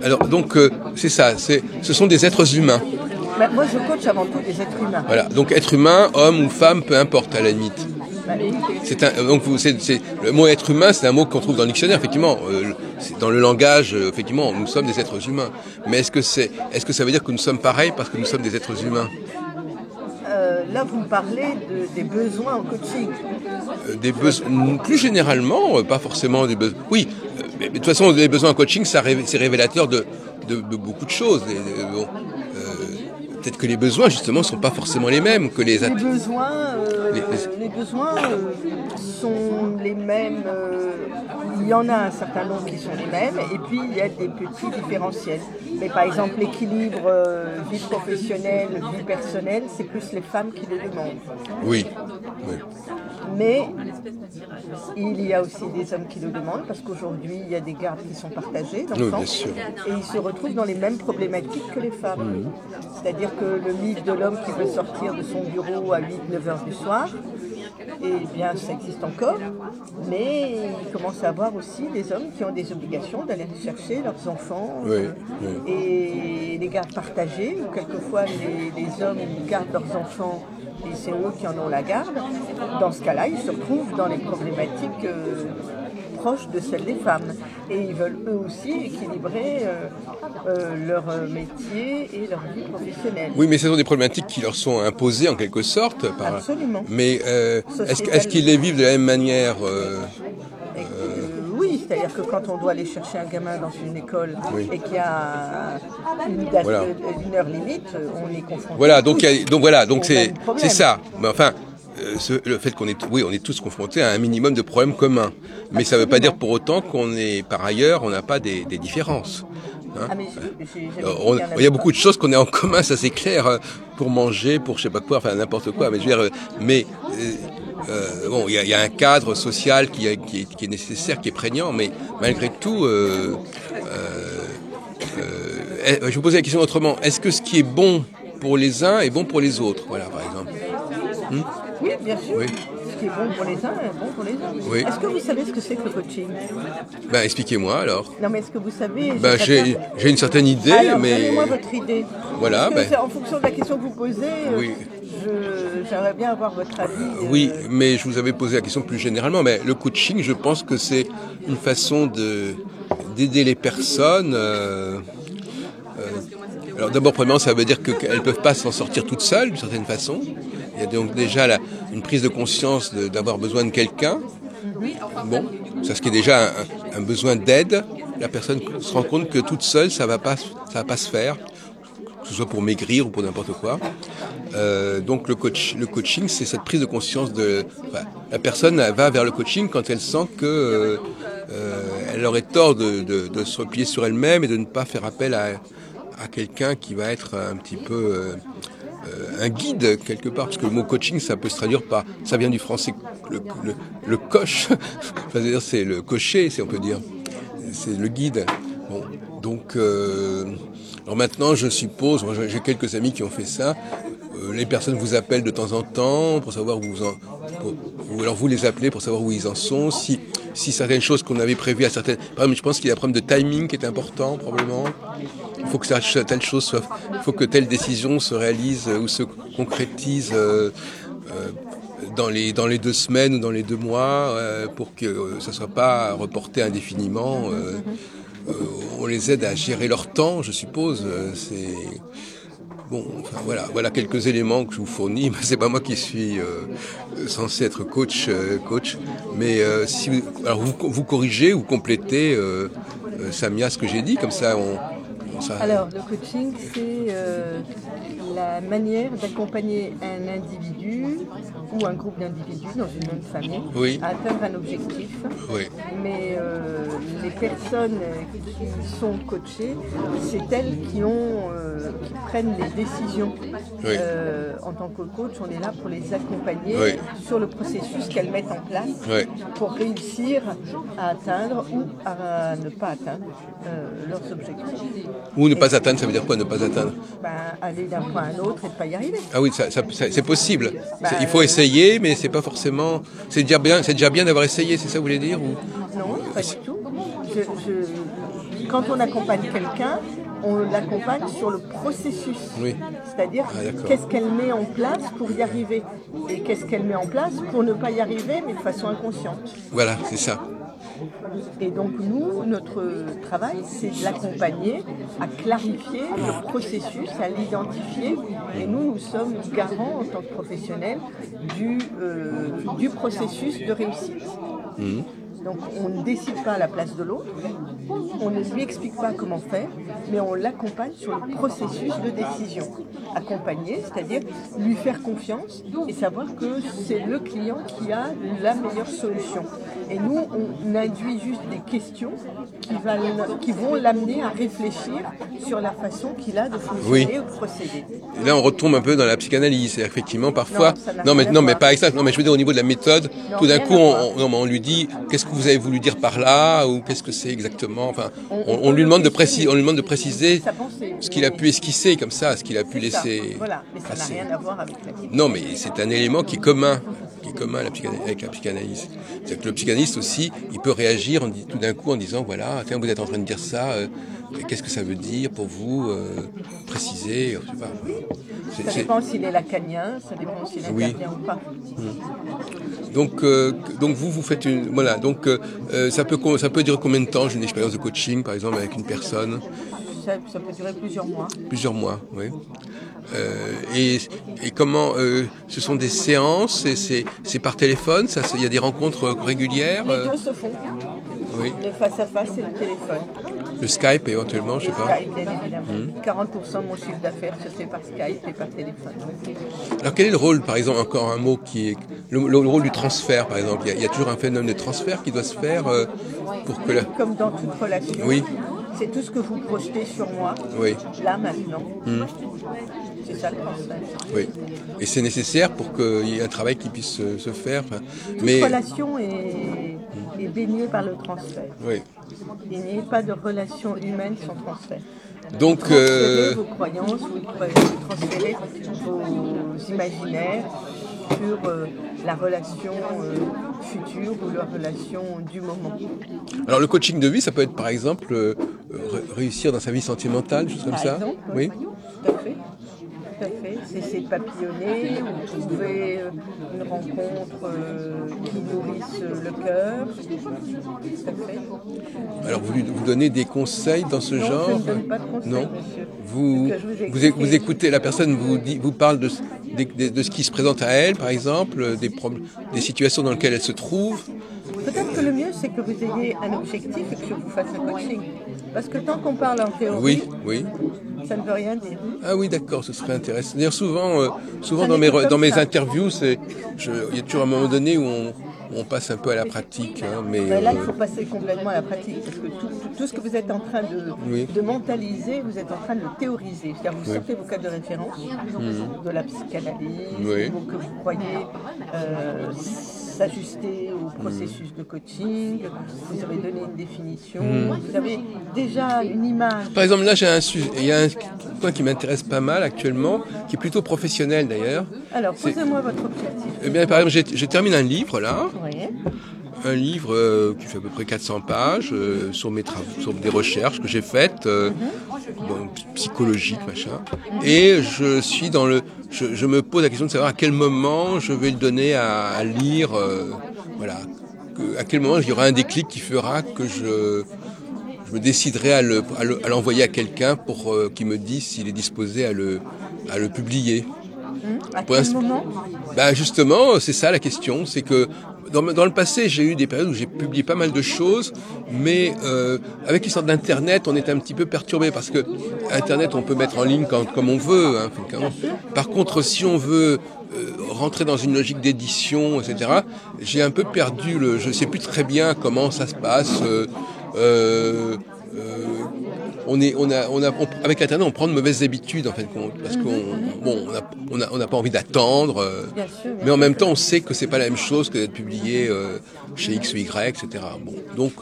Alors donc c'est ça, ce sont des êtres humains. Bah, moi, je coach avant tout des êtres humains. Voilà, donc être humain, homme ou femme, peu importe à la limite. Bah, oui. Le mot être humain, c'est un mot qu'on trouve dans le dictionnaire, effectivement. Dans le langage, effectivement, nous sommes des êtres humains. Mais est-ce que ça veut dire que nous sommes pareils parce que nous sommes des êtres humains? Là, vous me parlez des besoins en coaching. Plus généralement, pas forcément des besoins. Oui, mais de toute façon, les besoins en coaching, c'est révélateur de beaucoup de choses. Peut-être que les besoins, justement, sont pas forcément les mêmes que les Les besoins, les besoins sont les mêmes. Il y en a un certain nombre qui sont les mêmes, et puis il y a des petits différentiels. Mais par exemple, l'équilibre vie professionnelle, vie personnelle, c'est plus les femmes qui le demandent. Oui. Oui. Mais il y a aussi des hommes qui le demandent, parce qu'aujourd'hui, il y a des gardes qui sont partagées d'enfants, Oui, bien sûr. et ils se retrouvent dans les mêmes problématiques que les femmes. C'est-à-dire que le mythe de l'homme qui veut sortir de son bureau à 8-9 heures du soir, eh bien, ça existe encore, mais il commence à avoir aussi des hommes qui ont des obligations d'aller chercher leurs enfants. Oui, Et les gardes partagées, où quelquefois les hommes gardent leurs enfants et c'est eux qui en ont la garde. Dans ce cas-là, ils se retrouvent dans les problématiques proches de celles des femmes. Et ils veulent eux aussi équilibrer leur métier et leur vie professionnelle. Oui, mais ce sont des problématiques qui leur sont imposées en quelque sorte. Absolument. Mais est-ce qu'ils les vivent de la même manière Oui, c'est-à-dire que quand on doit aller chercher un gamin dans une école et qu'il y a une date, Voilà. une heure limite, on est confronté. Voilà, donc c'est problème. ça. Mais enfin, le fait qu'on on est tous confrontés à un minimum de problèmes communs. Mais ça ne veut pas dire pour autant qu'on est, par ailleurs, on n'a pas des différences. Hein. Ah, mais Il y a beaucoup de choses qu'on a en commun, ça c'est clair, pour manger, pour je sais pas quoi, enfin n'importe quoi. Mais je veux dire, bon, il y a un cadre social qui est nécessaire, qui est prégnant, mais malgré tout, je vous posais la question autrement. Est-ce que ce qui est bon pour les uns est bon pour les autres? Voilà, par exemple. Oui, bien sûr. Oui. Ce qui est bon pour les uns est bon pour les autres. Oui. Est-ce que vous savez ce que c'est que le coaching? Ben, expliquez-moi alors. Non, mais est-ce que vous savez? Ben, j'ai une certaine idée, Alors, mais donnez-moi votre idée. voilà. Parce que en fonction de la question que vous posez, Oui. j'aimerais bien avoir votre avis. Oui, mais je vous avais posé la question plus généralement. Mais le coaching, je pense que c'est une façon d'aider les personnes. Alors d'abord, premièrement, ça veut dire qu'elles ne peuvent pas s'en sortir toutes seules, d'une certaine façon. Il y a donc déjà une prise de conscience d'avoir besoin de quelqu'un. Bon, ça ce qui est déjà un besoin d'aide. La personne se rend compte que toute seule, ça va pas se faire, que ce soit pour maigrir ou pour n'importe quoi. Donc le coaching, c'est cette prise de conscience la personne elle va vers le coaching quand elle sent que elle aurait tort de se replier sur elle-même et de ne pas faire appel à quelqu'un qui va être un petit peu un guide quelque part, parce que le mot coaching, ça peut se traduire par, ça vient du français le coach, c'est-à-dire c'est le cocher, si on peut dire, c'est le guide. Bon, donc alors maintenant, je suppose, moi, j'ai quelques amis qui ont fait ça. Les personnes vous appellent de temps en temps pour savoir ou alors vous les appelez pour savoir où ils en sont. Si certaines choses qu'on avait prévues par exemple, je pense qu'il y a un problème de timing qui est important probablement. Il faut que telle chose soit, il faut que telle décision se réalise ou se concrétise dans les 2 semaines ou dans les 2 mois pour que ça soit pas reporté indéfiniment. On les aide à gérer leur temps, je suppose. C'est bon. Enfin voilà quelques éléments que je vous fournis. Mais c'est pas moi qui suis censé être coach. Mais si alors vous corrigez ou complétez Samia ce que j'ai dit, comme ça Alors, le coaching, c'est la manière d'accompagner un individu ou un groupe d'individus dans une même famille à atteindre un objectif. Oui. Mais les personnes qui sont coachées, c'est elles qui prennent les décisions. Oui. En tant que coach, on est là pour les accompagner sur le processus qu'elles mettent en place pour réussir à atteindre ou à ne pas atteindre leurs objectifs. Ou ne pas atteindre, ça veut dire quoi, ne pas atteindre? Aller d'un point à un autre et ne pas y arriver. Ah oui, c'est possible. Il faut essayer, mais c'est pas forcément. C'est déjà bien d'avoir essayé, c'est ça que vous voulez dire ou... Non, pas du tout. quand on accompagne quelqu'un, on l'accompagne sur le processus. Oui. C'est-à-dire, qu'est-ce qu'elle met en place pour y arriver? Et qu'est-ce qu'elle met en place pour ne pas y arriver, mais de façon inconsciente. Voilà, c'est ça. Et donc nous, notre travail, c'est de l'accompagner à clarifier le processus, à l'identifier. Et nous sommes garants en tant que professionnels du processus de réussite. Donc on ne décide pas à la place de l'autre, on ne lui explique pas comment faire, mais on l'accompagne sur le processus de décision. Accompagner, c'est-à-dire lui faire confiance et savoir que c'est le client qui a la meilleure solution. Et nous, on induit juste des questions qui vont l'amener à réfléchir sur la façon qu'il a de fonctionner ou de procéder. Et là, on retombe un peu dans la psychanalyse. C'est effectivement parfois. Non, mais pas exact. Non, mais je veux dire au niveau de la méthode. Tout d'un coup, on lui dit qu'est-ce que vous avez voulu dire par là ou qu'est-ce que c'est exactement. Enfin, on lui demande de préciser ce qu'il a pu esquisser comme ça, ce qu'il a pu laisser. Voilà, mais ça n'a rien à voir avec la psychanalyse. Non, mais c'est un élément qui est commun. Avec la psychanalyse. C'est que le psychanalyste aussi, il peut réagir tout d'un coup en disant voilà, tiens, vous êtes en train de dire ça, qu'est-ce que ça veut dire pour vous, préciser, je sais pas. Ça dépend s'il est lacanien, ça dépend s'il intervient ou pas. Donc vous faites une voilà, donc ça peut durer combien de temps, une expérience de coaching par exemple avec une personne? Ça peut durer plusieurs mois. Plusieurs mois, oui. Et comment ce sont des séances, c'est par téléphone, il y a des rencontres régulières. Les deux se font. Oui. Le face à face et le téléphone. Le Skype éventuellement, je sais pas. Skype, bien évidemment. 40% de mon chiffre d'affaires se fait par Skype et par téléphone. Alors quel est le rôle, par exemple, encore un mot qui est le rôle du transfert, par exemple. Il y a toujours un phénomène de transfert qui doit se faire pour que comme dans toute relation. Oui. C'est tout ce que vous projetez sur moi, là, maintenant. C'est ça le transfert. Oui. Et c'est nécessaire pour qu'il y ait un travail qui puisse se faire. Toute relation est baignée par le transfert. Oui. Il n'y a pas de relation humaine sans transfert. Donc, vous transférez vos croyances, vous transférez vos imaginaires sur la relation future ou la relation du moment. Alors le coaching de vie, ça peut être par exemple réussir dans sa vie sentimentale, des choses comme ça. Exemple, oui. Tout à fait. Tout à fait. C'est papillonner, ou trouver une rencontre qui nourrisse le cœur. Tout à fait. Alors vous donnez des conseils dans ce genre? Non, je ne donne pas de conseils, non. Monsieur. Vous écoutez, la personne vous parle de ce qui se présente à elle, par exemple, des situations dans lesquelles elle se trouve. Peut-être que le mieux, c'est que vous ayez un objectif et que je vous fasse un coaching. Parce que tant qu'on parle en théorie, ça ne veut rien dire. Ah oui, d'accord, ce serait intéressant. D'ailleurs, souvent dans mes interviews, il y a toujours un moment donné où on passe un peu à la pratique. Mais là, il faut passer complètement à la pratique. Parce que tout ce que vous êtes en train de mentaliser, vous êtes en train de le théoriser. C'est-à-dire vous sortez vos cadres de référence de la psychanalyse, que vous croyez s'ajuster au processus de coaching, vous avez donné une définition, vous avez déjà une image. Par exemple, là, il y a un point qui m'intéresse pas mal actuellement, qui est plutôt professionnel d'ailleurs. Alors, posez-moi votre objectif. Eh bien, par exemple, je termine un livre là. Oui. Un livre qui fait à peu près 400 pages sur mes travaux, sur des recherches que j'ai faites, psychologiques, machin. Et je suis je me pose la question de savoir à quel moment je vais le donner à lire, voilà. À quel moment il y aura un déclic qui fera que je me déciderai à l'envoyer à quelqu'un pour qu'il me dise s'il est disposé à le publier. À quel moment ? Justement, c'est ça la question, c'est que dans le passé, j'ai eu des périodes où j'ai publié pas mal de choses, mais avec l'histoire d'Internet, on est un petit peu perturbé parce que Internet, on peut mettre en ligne comme on veut. Hein, par contre, si on veut rentrer dans une logique d'édition, etc., j'ai un peu perdu je sais plus très bien comment ça se passe. Avec Internet, on prend de mauvaises habitudes en fin de compte, parce qu'on n'a pas envie d'attendre, mais en même temps, on sait que c'est pas la même chose que d'être publié chez X ou Y, etc. Bon, donc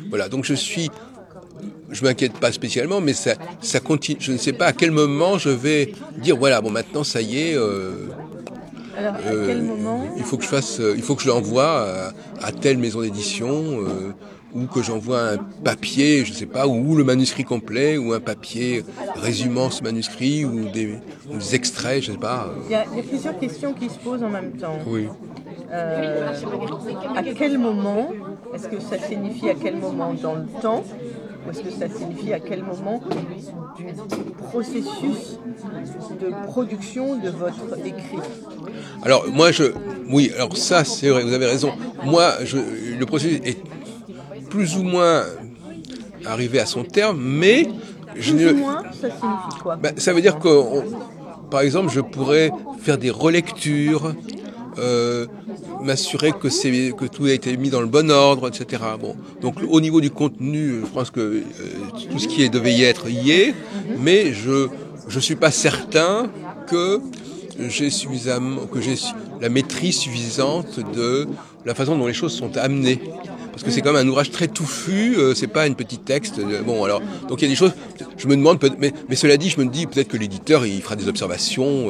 voilà, donc je m'inquiète pas spécialement, mais ça continue. Je ne sais pas à quel moment je vais dire voilà, bon maintenant ça y est. Alors, à quel moment il faut que je l'envoie à telle maison d'édition ou que j'envoie un papier, je sais pas, ou le manuscrit complet, ou un papier résumant ce manuscrit, ou des extraits, je sais pas. Il y a plusieurs questions qui se posent en même temps. Oui. À quel moment, est-ce que ça signifie à quel moment dans le temps, ou est-ce que ça signifie à quel moment du processus de production de votre écrit? Alors oui, alors ça c'est vrai, vous avez raison. Moi, le processus est plus ou moins arrivé à son terme, mais Plus ou moins, ça signifie quoi? Ça veut dire que, par exemple, je pourrais faire des relectures, m'assurer que tout a été mis dans le bon ordre, etc. Bon, donc au niveau du contenu, je pense que tout ce qui devait y être y est, mais je suis pas certain que j'ai la maîtrise suffisante de la façon dont les choses sont amenées. Parce que c'est quand même un ouvrage très touffu, c'est pas une petite texte. Bon, alors, donc il y a des choses, je me demande, mais cela dit, je me dis peut-être que l'éditeur, il fera des observations.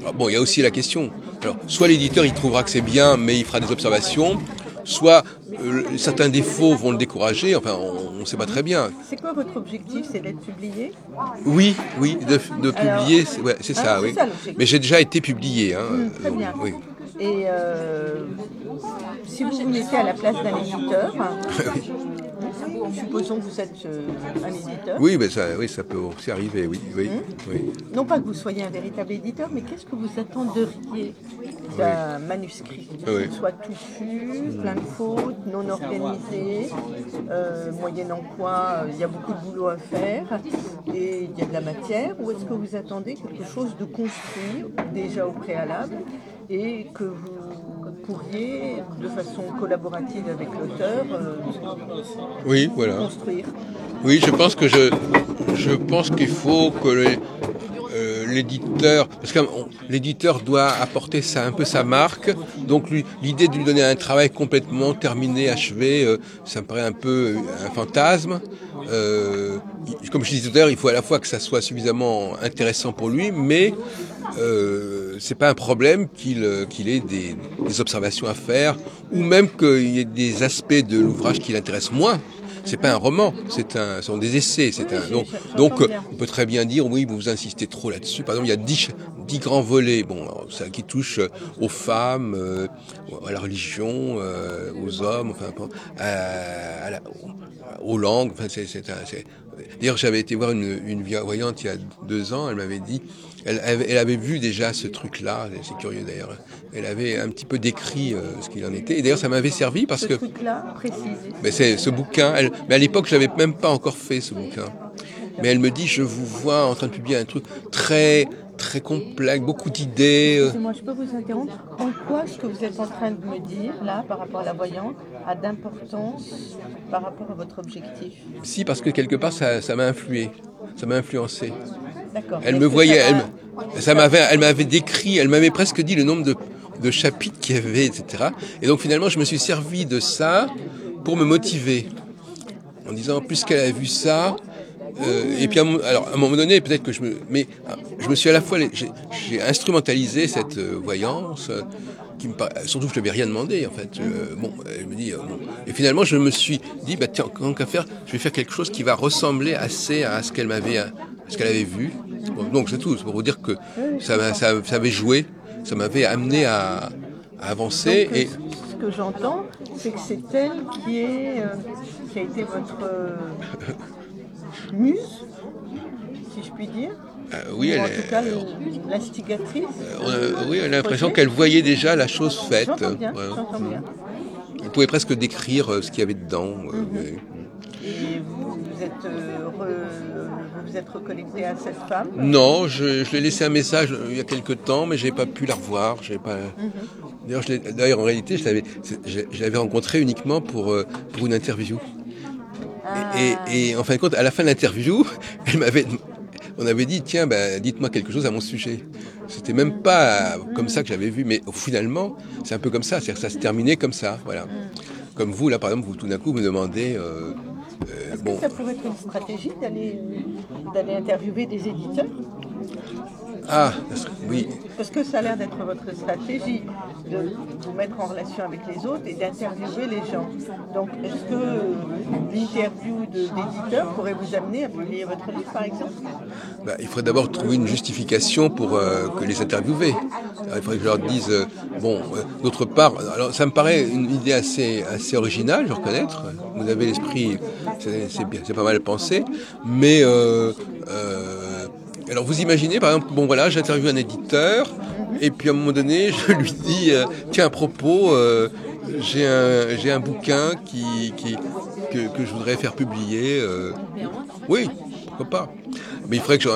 Alors, bon, il y a aussi la question. Alors, soit l'éditeur, il trouvera que c'est bien, mais il fera des observations, soit certains défauts vont le décourager, enfin, on ne sait pas très bien. C'est quoi votre objectif? C'est d'être publié? Oui, de publier, c'est ça, oui. Ça, mais j'ai déjà été publié. Très bien. Oui. Et si vous vous mettez à la place d'un éditeur, supposons que vous êtes un éditeur. Oui, ça peut aussi arriver, oui. Oui. Non pas que vous soyez un véritable éditeur, mais qu'est-ce que vous attenderiez d'un manuscrit? Qu'il soit touffu, plein de fautes, non organisé, moyennant quoi il y a beaucoup de boulot à faire et il y a de la matière, ou est-ce que vous attendez quelque chose de construit déjà au préalable et que vous pourriez, de façon collaborative avec l'auteur, construire? Oui, je pense qu'il faut que l'éditeur, parce que l'éditeur doit apporter un peu sa marque, donc l'idée de lui donner un travail complètement terminé, achevé, ça me paraît un peu un fantasme. Comme je disais tout à l'heure, il faut à la fois que ça soit suffisamment intéressant pour lui, mais c'est pas un problème qu'il ait des observations à faire, ou même qu'il y ait des aspects de l'ouvrage qui l'intéressent moins. C'est pas un roman, ce sont des essais. Donc on peut très bien dire, oui, vous insistez trop là-dessus. Par exemple, il y a 10 grands volets, ça qui touchent aux femmes, à la religion, aux hommes, enfin, aux langues. Enfin, D'ailleurs, j'avais été voir une voyante il y a 2 ans. Elle m'avait dit, elle avait vu déjà ce truc-là. C'est curieux d'ailleurs. Elle avait un petit peu décrit ce qu'il en était. Et d'ailleurs, ça m'avait servi parce que. Ce truc-là, précisé. Mais c'est ce bouquin. Mais à l'époque, je n'avais même pas encore fait ce bouquin. Mais elle me dit, je vous vois en train de publier un truc très très complexe, beaucoup d'idées. Excusez-moi, je peux vous interrompre? En quoi ce que vous êtes en train de me dire, là, par rapport à la voyante, a d'importance par rapport à votre objectif? Si, parce que quelque part, ça m'a influé. Ça m'a influencé. D'accord. Elle me voyait, elle m'avait décrit, elle m'avait presque dit le nombre de chapitres qu'il y avait, etc. Et donc finalement, je me suis servi de ça pour me motiver. En disant, puisqu'elle a vu ça, et puis à un moment donné, peut-être que je me suis à la fois, j'ai instrumentalisé cette voyance, surtout que je ne lui avais rien demandé en fait. Elle me dit, et finalement je me suis dit, tiens, tant qu'à faire, je vais faire quelque chose qui va ressembler assez à ce qu'elle avait vu. Donc c'est tout, c'est pour vous dire que ça avait joué, ça m'avait amené à avancer. Donc, et ce que j'entends, c'est que c'est elle qui a été votre muse, si je puis dire. Oui, en tout cas, l'instigatrice. Oui, elle a l'impression qu'elle voyait déjà la chose faite. J'entends bien. Elle pouvait presque décrire ce qu'il y avait dedans. Et vous vous êtes reconnecté à cette femme? Non, je lui ai laissé un message il y a quelque temps, mais j'ai pas pu la revoir. D'ailleurs, en réalité, je l'avais rencontrée uniquement pour une interview. Et en fin de compte, à la fin de l'interview, on avait dit, tiens, dites-moi quelque chose à mon sujet. C'était même pas comme ça que j'avais vu, mais finalement, c'est un peu comme ça. C'est-à-dire que ça se terminait comme ça, voilà. Comme vous, là, par exemple, vous tout d'un coup me demandez. Est-ce que ça pourrait être une stratégie d'aller interviewer des éditeurs? Ah, oui. Parce que ça a l'air d'être votre stratégie de vous mettre en relation avec les autres et d'interviewer les gens. Donc, est-ce que l'interview d'éditeurs pourrait vous amener à publier votre livre, par exemple? Il faudrait d'abord trouver une justification pour que les interviewer. Alors, il faudrait que je leur dise, d'autre part, alors ça me paraît une idée assez originale, je reconnais. Vous avez l'esprit, c'est bien, c'est pas mal pensé, mais alors vous imaginez, par exemple, j'interviewe un éditeur, et puis à un moment donné, je lui dis, tiens, à propos, j'ai un bouquin que je voudrais faire publier. Oui, pourquoi pas. Mais il faudrait que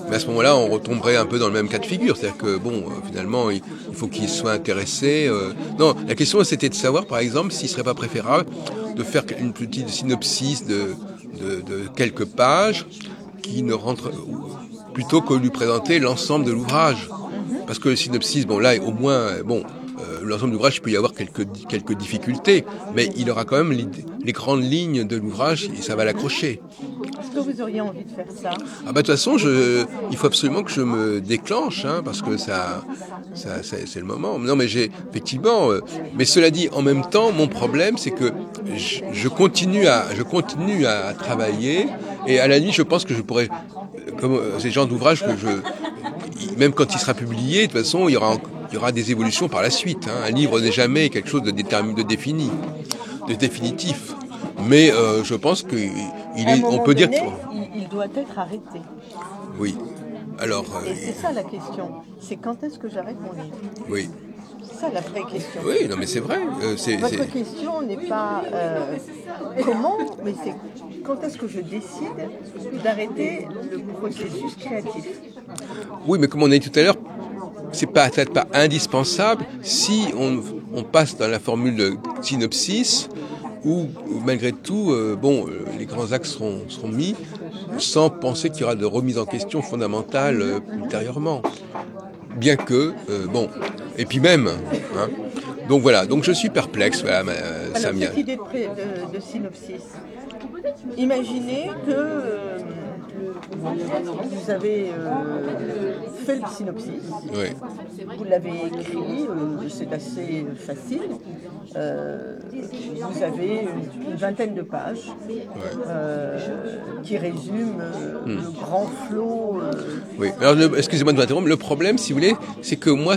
mais à ce moment-là, on retomberait un peu dans le même cas de figure. C'est-à-dire que, finalement, il faut qu'il soit intéressé. Non, la question, c'était de savoir, par exemple, s'il ne serait pas préférable de faire une petite synopsis de quelques pages qui ne rentre plutôt que lui présenter l'ensemble de l'ouvrage. Parce que le synopsis, là, au moins, l'ensemble de l'ouvrage, il peut y avoir quelques difficultés, mais il aura quand même les grandes lignes de l'ouvrage et ça va l'accrocher. Est-ce que vous auriez envie de faire ça? De toute façon, il faut absolument que je me déclenche, parce que ça c'est le moment. Non, mais effectivement, mais cela dit, en même temps, mon problème, c'est que je continue à travailler, et à la nuit, je pense que je pourrais, comme ces genres d'ouvrages même quand il sera publié, de toute façon, il y aura des évolutions par la suite. Un livre n'est jamais quelque chose de définitif. Mais je pense on peut dire il doit être arrêté. Oui. Alors. Et c'est ça la question. C'est quand est-ce que j'arrête mon livre? Oui. C'est ça la vraie question. Oui, non, mais c'est vrai. Votre question n'est pas comment, mais c'est quand est-ce que je décide d'arrêter le processus créatif. Oui, mais comme on a dit tout à l'heure, c'est peut-être pas indispensable si on passe dans la formule de synopsis où malgré tout, les grands axes seront mis sans penser qu'il y aura de remise en question fondamentale ultérieurement. Bien que, et puis même, donc voilà, donc je suis perplexe, voilà, Samia. Cette idée de synopsis, imaginez que vous avez fait le synopsis, Oui. vous l'avez écrit, c'est assez facile, vous avez une vingtaine de pages qui résument le grand flot. Oui, alors excusez-moi de vous interrompre, le problème, si vous voulez, c'est que moi,